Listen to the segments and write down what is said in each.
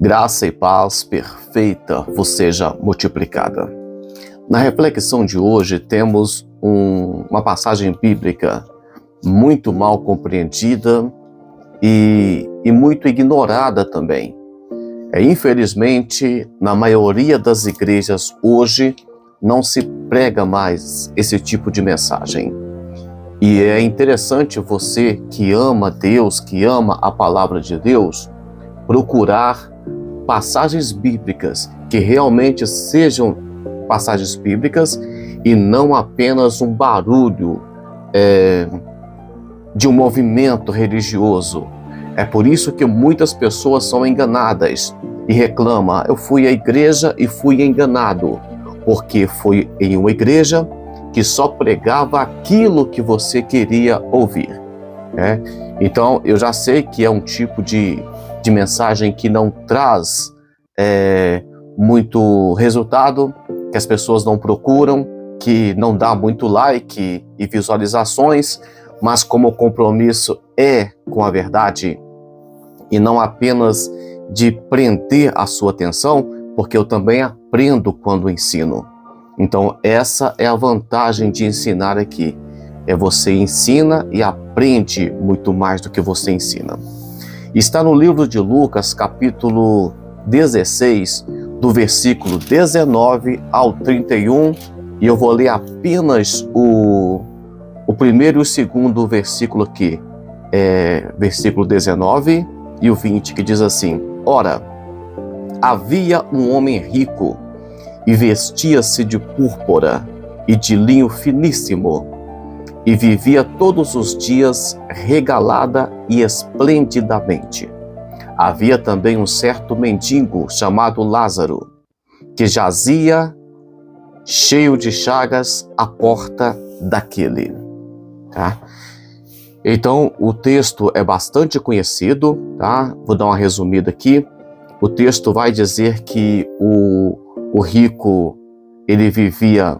Graça e paz perfeita vos seja multiplicada. Na reflexão de hoje temos uma passagem bíblica muito mal compreendida e muito ignorada também. Infelizmente, na maioria das igrejas hoje não se prega mais esse tipo de mensagem. E é interessante você que ama Deus, que ama a palavra de Deus, procurar passagens bíblicas que realmente sejam passagens bíblicas e não apenas um barulho de um movimento religioso. É por isso que muitas pessoas são enganadas e reclamam: eu fui à igreja e fui enganado, porque foi em uma igreja que só pregava aquilo que você queria ouvir. Então, eu já sei que é um tipo de mensagem que não traz muito resultado, que as pessoas não procuram, que não dá muito like e visualizações, mas como o compromisso é com a verdade e não apenas de prender a sua atenção, porque eu também aprendo quando ensino. Então, essa é a vantagem de ensinar aqui. Você ensina e aprende muito mais do que você ensina. Está no livro de Lucas, capítulo 16, do versículo 19 ao 31, e eu vou ler apenas o primeiro e o segundo versículo aqui, versículo 19 e o 20, que diz assim: Ora, havia um homem rico, e vestia-se de púrpura e de linho finíssimo, e vivia todos os dias regalada e esplendidamente. Havia também um certo mendigo chamado Lázaro, que jazia cheio de chagas à porta daquele. Tá? Então, o texto é bastante conhecido, tá? Vou dar uma resumida aqui. O texto vai dizer que o rico, ele vivia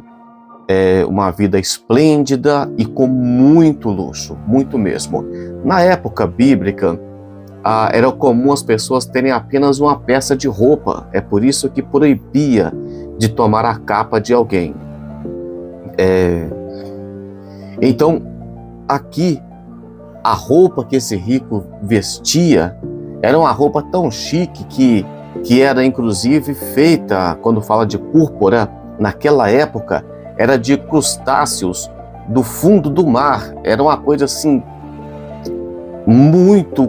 uma vida esplêndida e com muito luxo, muito mesmo. Na época bíblica, era comum as pessoas terem apenas uma peça de roupa. É por isso que proibia de tomar a capa de alguém. Então, aqui, a roupa que esse rico vestia era uma roupa tão chique que era inclusive feita, quando fala de púrpura, naquela época, era de crustáceos do fundo do mar. Era uma coisa assim, muito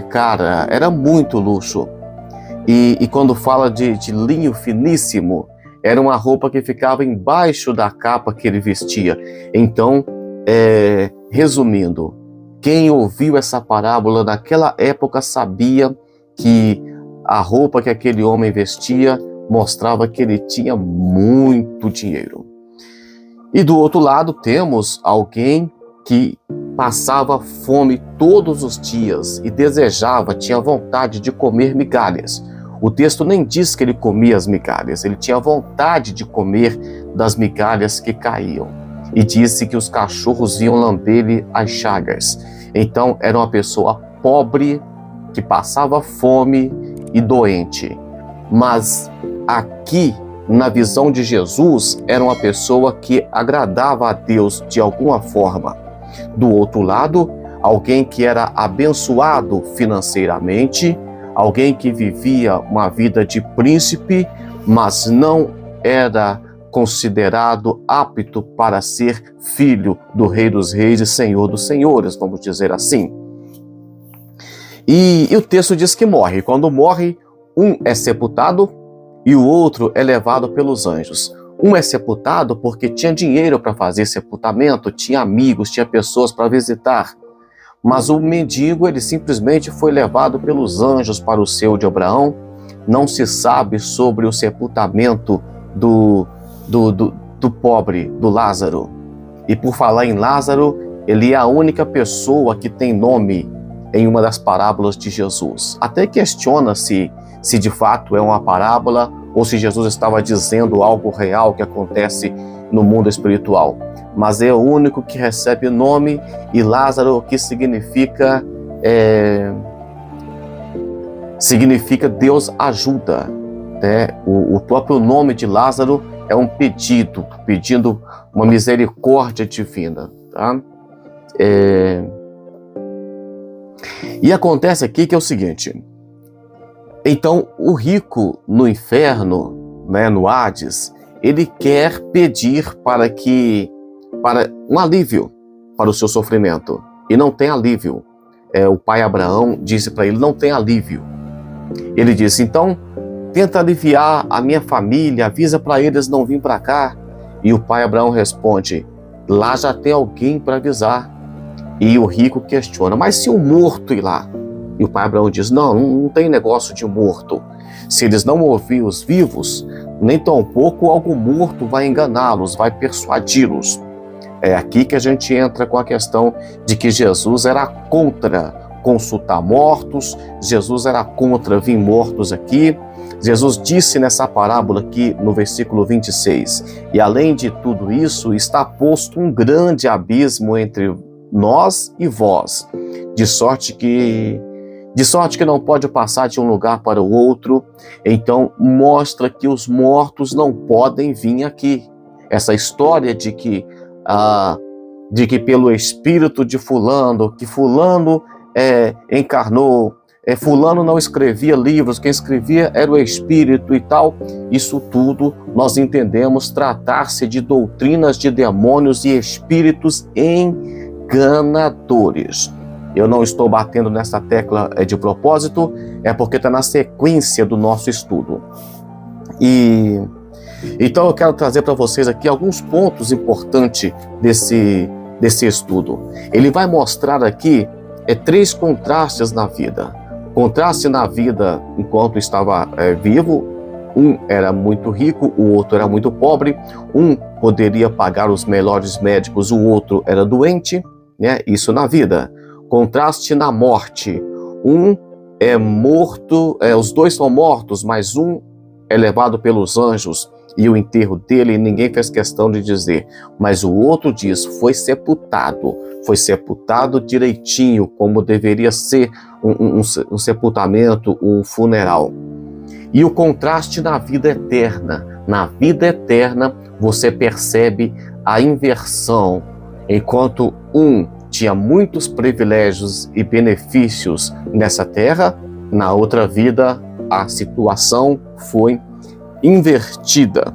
cara, era muito luxo. E quando fala de linho finíssimo, era uma roupa que ficava embaixo da capa que ele vestia. Então, resumindo, quem ouviu essa parábola naquela época sabia que a roupa que aquele homem vestia mostrava que ele tinha muito dinheiro. E do outro lado temos alguém que passava fome todos os dias e desejava, tinha vontade de comer migalhas. O texto nem diz que ele comia as migalhas, ele tinha vontade de comer das migalhas que caíam. E disse que os cachorros iam lamber-lhe as chagas. Então era uma pessoa pobre, que passava fome e doente. Mas aqui, na visão de Jesus, era uma pessoa que agradava a Deus de alguma forma. Do outro lado, alguém que era abençoado financeiramente, alguém que vivia uma vida de príncipe, mas não era considerado apto para ser filho do Rei dos Reis e Senhor dos Senhores, vamos dizer assim. E o texto diz que morre. Quando morre, um é sepultado e o outro é levado pelos anjos. Um é sepultado porque tinha dinheiro para fazer sepultamento, tinha amigos, tinha pessoas para visitar. Mas o mendigo, ele simplesmente foi levado pelos anjos para o seio de Abraão. Não se sabe sobre o sepultamento do pobre, do Lázaro. E por falar em Lázaro, ele é a única pessoa que tem nome em uma das parábolas de Jesus. Até questiona-se se de fato é uma parábola ou se Jesus estava dizendo algo real que acontece no mundo espiritual. Mas é o único que recebe nome, e Lázaro, que significa significa Deus ajuda, né? O próprio nome de Lázaro é um pedido, pedindo uma misericórdia divina, tá? E acontece aqui que é o seguinte: então o rico no inferno, né, no Hades, ele quer pedir para um alívio para o seu sofrimento, e não tem alívio. O pai Abraão disse para ele: não tem alívio. Ele disse: então tenta aliviar a minha família, avisa para eles não vir para cá. E o pai Abraão responde: lá já tem alguém para avisar. E o rico questiona: mas se o morto ir lá? E o pai Abraão diz: não tem negócio de morto. Se eles não ouvir os vivos, nem tampouco algo morto vai enganá-los, vai persuadi-los. É aqui que a gente entra com a questão de que Jesus era contra consultar mortos, Jesus era contra vir mortos aqui. Jesus disse nessa parábola aqui no versículo 26, e além de tudo isso, está posto um grande abismo entre nós e vós, de sorte que não pode passar de um lugar para o outro. Então mostra que os mortos não podem vir aqui. Essa história de que pelo espírito de fulano, que fulano encarnou, fulano não escrevia livros, quem escrevia era o espírito e tal, isso tudo nós entendemos tratar-se de doutrinas de demônios e espíritos enganadores. Eu não estou batendo nessa tecla de propósito, é porque está na sequência do nosso estudo. E então eu quero trazer para vocês aqui alguns pontos importantes desse estudo. Ele vai mostrar aqui 3 contrastes na vida. Contraste na vida enquanto estava vivo: um era muito rico, o outro era muito pobre, um poderia pagar os melhores médicos, o outro era doente, né? Isso na vida. Contraste na morte: um é morto, os dois são mortos, mas um é levado pelos anjos, e o enterro dele ninguém fez questão de dizer, mas o outro diz, foi sepultado direitinho, como deveria ser um sepultamento, um funeral. E o contraste na vida eterna: na vida eterna você percebe a inversão. Enquanto um tinha muitos privilégios e benefícios nessa terra, na outra vida a situação foi invertida.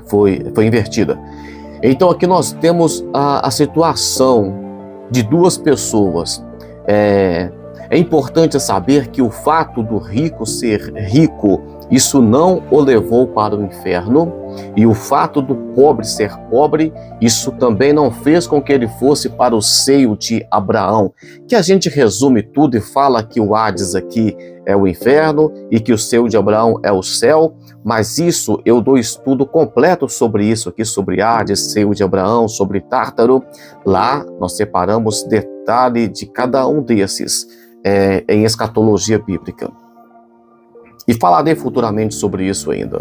Foi invertida. Então aqui nós temos a situação de 2 pessoas. É importante saber que o fato do rico ser rico, isso não o levou para o inferno, e o fato do pobre ser pobre, isso também não fez com que ele fosse para o seio de Abraão, que a gente resume tudo e fala que o Hades aqui é o inferno e que o seio de Abraão é o céu, mas isso eu dou estudo completo sobre isso aqui, sobre Hades, seio de Abraão, sobre Tártaro. Lá nós separamos detalhe de cada um desses em escatologia bíblica. E falarei futuramente sobre isso ainda.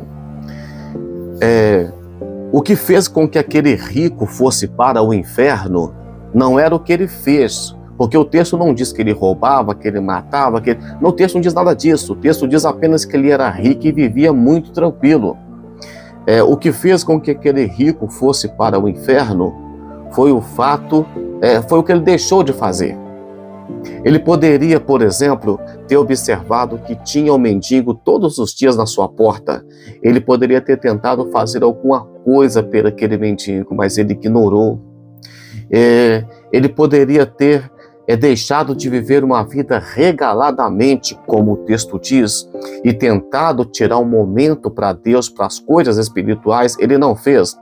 O que fez com que aquele rico fosse para o inferno não era o que ele fez, porque o texto não diz que ele roubava, que ele matava, o texto não diz nada disso. O texto diz apenas que ele era rico e vivia muito tranquilo. O que fez com que aquele rico fosse para o inferno foi o que ele deixou de fazer. Ele poderia, por exemplo, ter observado que tinha um mendigo todos os dias na sua porta. Ele poderia ter tentado fazer alguma coisa por aquele mendigo, mas ele ignorou. Ele poderia ter deixado de viver uma vida regaladamente, como o texto diz, e tentado tirar um momento para Deus, para as coisas espirituais. Ele não fez.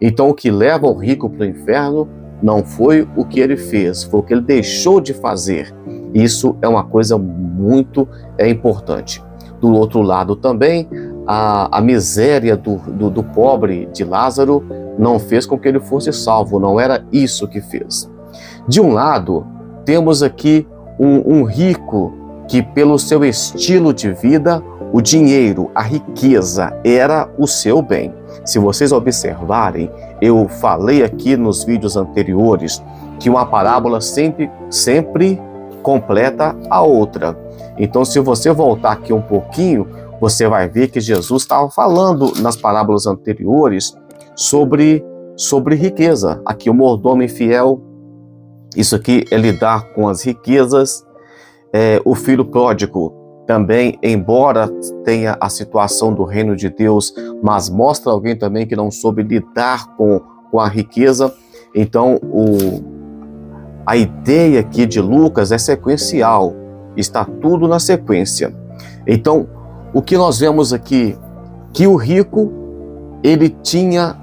Então o que leva o rico para o inferno não foi o que ele fez, foi o que ele deixou de fazer. Isso é uma coisa muito importante. Do outro lado também, a miséria do pobre de Lázaro não fez com que ele fosse salvo, não era isso que fez. De um lado, temos aqui um rico que, pelo seu estilo de vida, o dinheiro, a riqueza, era o seu bem. Se vocês observarem, eu falei aqui nos vídeos anteriores que uma parábola sempre completa a outra. Então, se você voltar aqui um pouquinho, você vai ver que Jesus estava falando nas parábolas anteriores sobre riqueza. Aqui o mordomo infiel, isso aqui é lidar com as riquezas. O filho pródigo também, embora tenha a situação do reino de Deus, mas mostra alguém também que não soube lidar com a riqueza. Então, a ideia aqui de Lucas é sequencial, está tudo na sequência. Então, o que nós vemos aqui, que o rico, ele tinha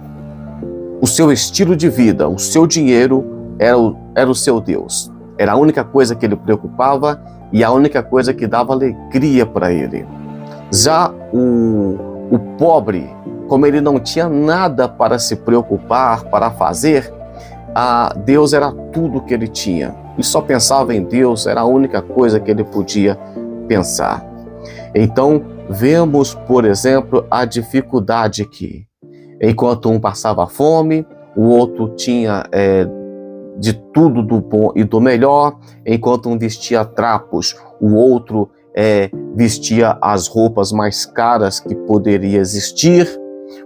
o seu estilo de vida, o seu dinheiro era o seu Deus. Era a única coisa que ele preocupava e a única coisa que dava alegria para ele. Já o pobre, como ele não tinha nada para se preocupar, para fazer, Deus era tudo que ele tinha. Ele só pensava em Deus, era a única coisa que ele podia pensar. Então, vemos, por exemplo, a dificuldade aqui. Enquanto um passava fome, o outro tinha de tudo do bom e do melhor. Enquanto um vestia trapos, o outro vestia as roupas mais caras que poderia existir.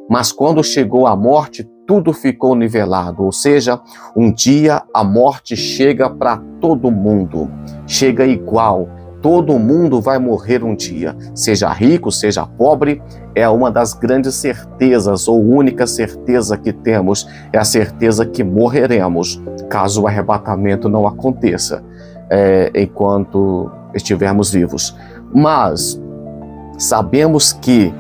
Mas quando chegou a morte, tudo ficou nivelado. Ou seja, um dia a morte chega para todo mundo, chega igual. Todo mundo vai morrer um dia, seja rico, seja pobre. É uma das grandes certezas, ou única certeza que temos, é a certeza que morreremos, caso o arrebatamento não aconteça, enquanto estivermos vivos. Mas sabemos que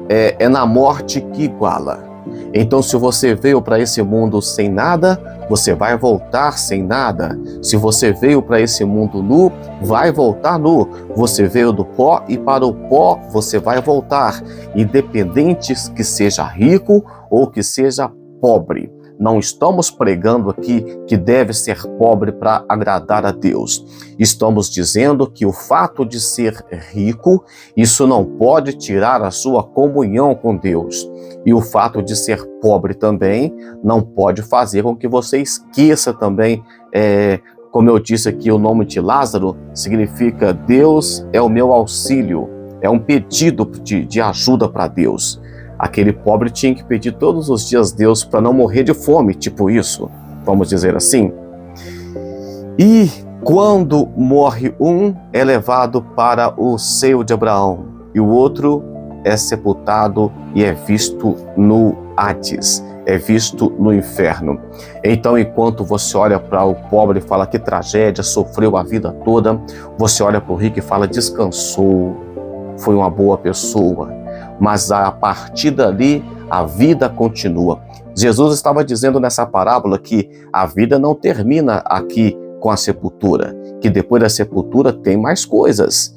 é na morte que iguala. Então, se você veio para esse mundo sem nada, você vai voltar sem nada. Se você veio para esse mundo nu, vai voltar nu. Você veio do pó e para o pó você vai voltar, independente que seja rico ou que seja pobre. Não estamos pregando aqui que deve ser pobre para agradar a Deus. Estamos dizendo que o fato de ser rico, isso não pode tirar a sua comunhão com Deus. E o fato de ser pobre também não pode fazer com que você esqueça também, como eu disse aqui, o nome de Lázaro significa Deus é o meu auxílio. É um pedido de ajuda para Deus. Aquele pobre tinha que pedir todos os dias a Deus para não morrer de fome, tipo isso, vamos dizer assim. E quando morre um, é levado para o seio de Abraão, e o outro é sepultado e é visto no Hades, é visto no inferno. Então, enquanto você olha para o pobre e fala que tragédia, sofreu a vida toda, você olha para o rico e fala descansou, foi uma boa pessoa. Mas a partir dali, a vida continua. Jesus estava dizendo nessa parábola que a vida não termina aqui com a sepultura, que depois da sepultura tem mais coisas.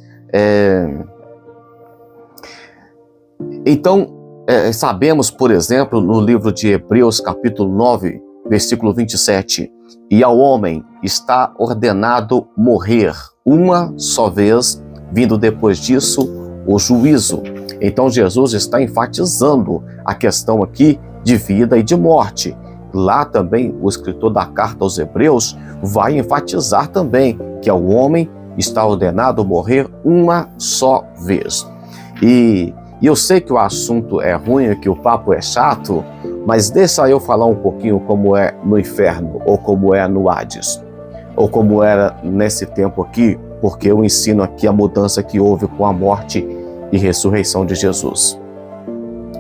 Então, sabemos, por exemplo, no livro de Hebreus, capítulo 9, versículo 27, e ao homem está ordenado morrer uma só vez, vindo depois disso o juízo. Então Jesus está enfatizando a questão aqui de vida e de morte. Lá também o escritor da carta aos Hebreus vai enfatizar também que ao homem está ordenado morrer uma só vez. E eu sei que o assunto é ruim, que o papo é chato, mas deixa eu falar um pouquinho como é no inferno, ou como é no Hades, ou como era nesse tempo aqui, porque eu ensino aqui a mudança que houve com a morte e ressurreição de Jesus.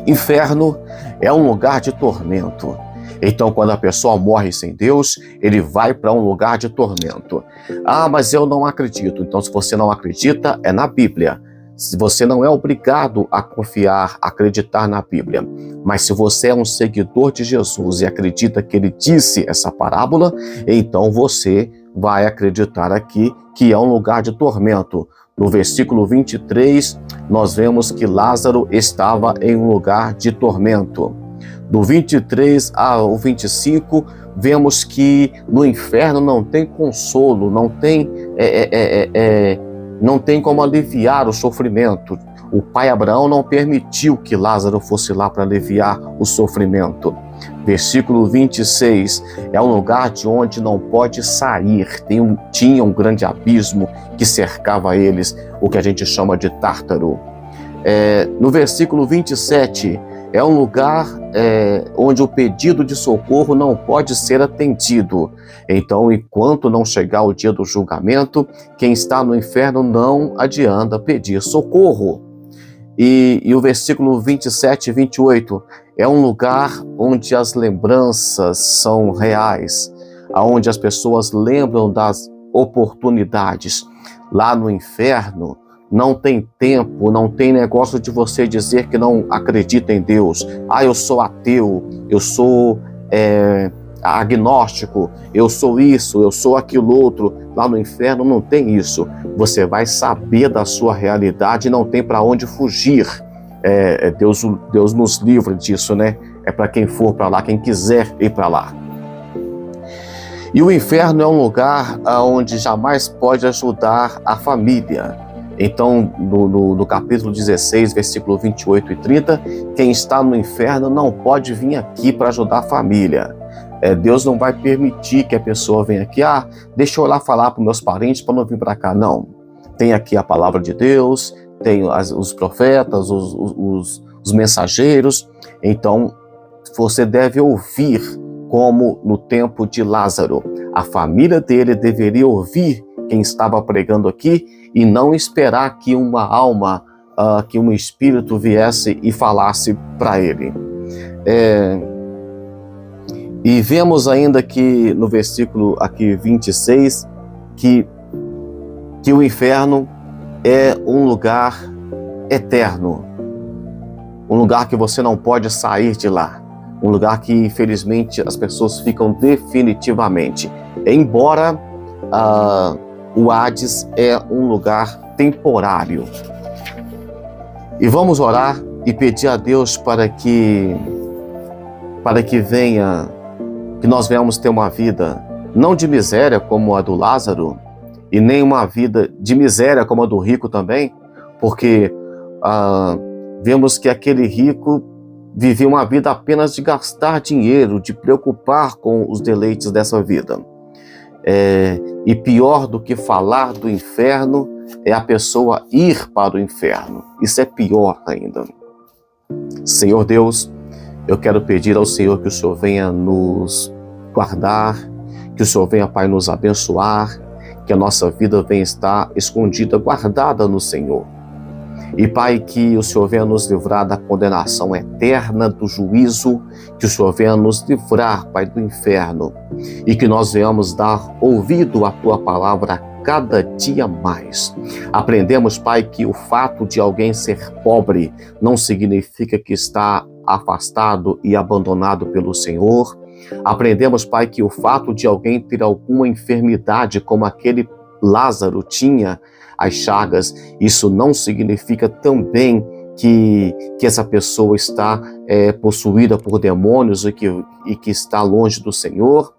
Inferno é um lugar de tormento. Então, quando a pessoa morre sem Deus, ele vai para um lugar de tormento. Ah, mas eu não acredito. Então, se você não acredita, é na Bíblia. Se você não é obrigado a confiar, acreditar na Bíblia, mas se você é um seguidor de Jesus e acredita que ele disse essa parábola, então você vai acreditar aqui que é um lugar de tormento. No versículo 23, nós vemos que Lázaro estava em um lugar de tormento. Do 23 ao 25, vemos que no inferno não tem consolo, não tem como aliviar o sofrimento. O pai Abraão não permitiu que Lázaro fosse lá para aliviar o sofrimento. Versículo 26, é um lugar de onde não pode sair. Tinha um grande abismo que cercava eles, o que a gente chama de Tártaro. No versículo 27, é um lugar onde o pedido de socorro não pode ser atendido. Então, enquanto não chegar o dia do julgamento, quem está no inferno não adianta pedir socorro. E o versículo 27 e 28 é um lugar onde as lembranças são reais, onde as pessoas lembram das oportunidades. Lá no inferno, não tem tempo, não tem negócio de você dizer que não acredita em Deus. Eu sou ateu, eu sou agnóstico, eu sou isso, eu sou aquilo outro. Lá no inferno não tem isso. Você vai saber da sua realidade e não tem para onde fugir. Deus nos livra disso, né? É para quem for para lá, quem quiser ir para lá. E o inferno é um lugar onde jamais pode ajudar a família. Então, no capítulo 16, versículo 28 e 30, quem está no inferno não pode vir aqui para ajudar a família. Deus não vai permitir que a pessoa venha aqui, deixa eu lá falar para meus parentes para não vir para cá. Não. Tem aqui a palavra de Deus, tem os profetas, os mensageiros. Então, você deve ouvir, como no tempo de Lázaro. A família dele deveria ouvir quem estava pregando aqui e não esperar que uma alma, que um espírito viesse e falasse para ele. E vemos ainda que no versículo aqui 26, que o inferno é um lugar eterno, um lugar que você não pode sair de lá, um lugar que infelizmente as pessoas ficam definitivamente. Embora o Hades é um lugar temporário. E vamos orar e pedir a Deus para que nós venhamos ter uma vida não de miséria como a do Lázaro, e nem uma vida de miséria como a do rico também, porque vemos que aquele rico vivia uma vida apenas de gastar dinheiro, de preocupar com os deleites dessa vida. E pior do que falar do inferno é a pessoa ir para o inferno. Isso é pior ainda. Senhor Deus, eu quero pedir ao Senhor que o Senhor venha nos guardar, que o Senhor venha, Pai, nos abençoar, que a nossa vida venha estar escondida, guardada no Senhor. E, Pai, que o Senhor venha nos livrar da condenação eterna, do juízo, que o Senhor venha nos livrar, Pai, do inferno, e que nós venhamos dar ouvido à Tua palavra a cada dia mais. Aprendemos, Pai, que o fato de alguém ser pobre não significa que está afastado e abandonado pelo Senhor. Aprendemos, Pai, que o fato de alguém ter alguma enfermidade, como aquele Lázaro tinha, as chagas, isso não significa também que essa pessoa está possuída por demônios e que está longe do Senhor.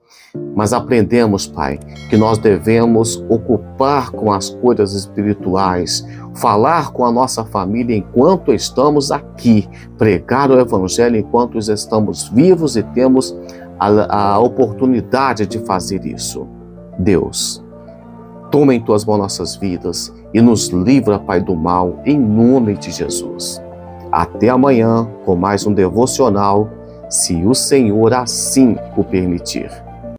Mas aprendemos, Pai, que nós devemos ocupar com as coisas espirituais, falar com a nossa família enquanto estamos aqui, pregar o Evangelho enquanto estamos vivos e temos a oportunidade de fazer isso. Deus, toma em Tuas mãos nossas vidas e nos livra, Pai, do mal, em nome de Jesus. Até amanhã com mais um devocional, se o Senhor assim o permitir.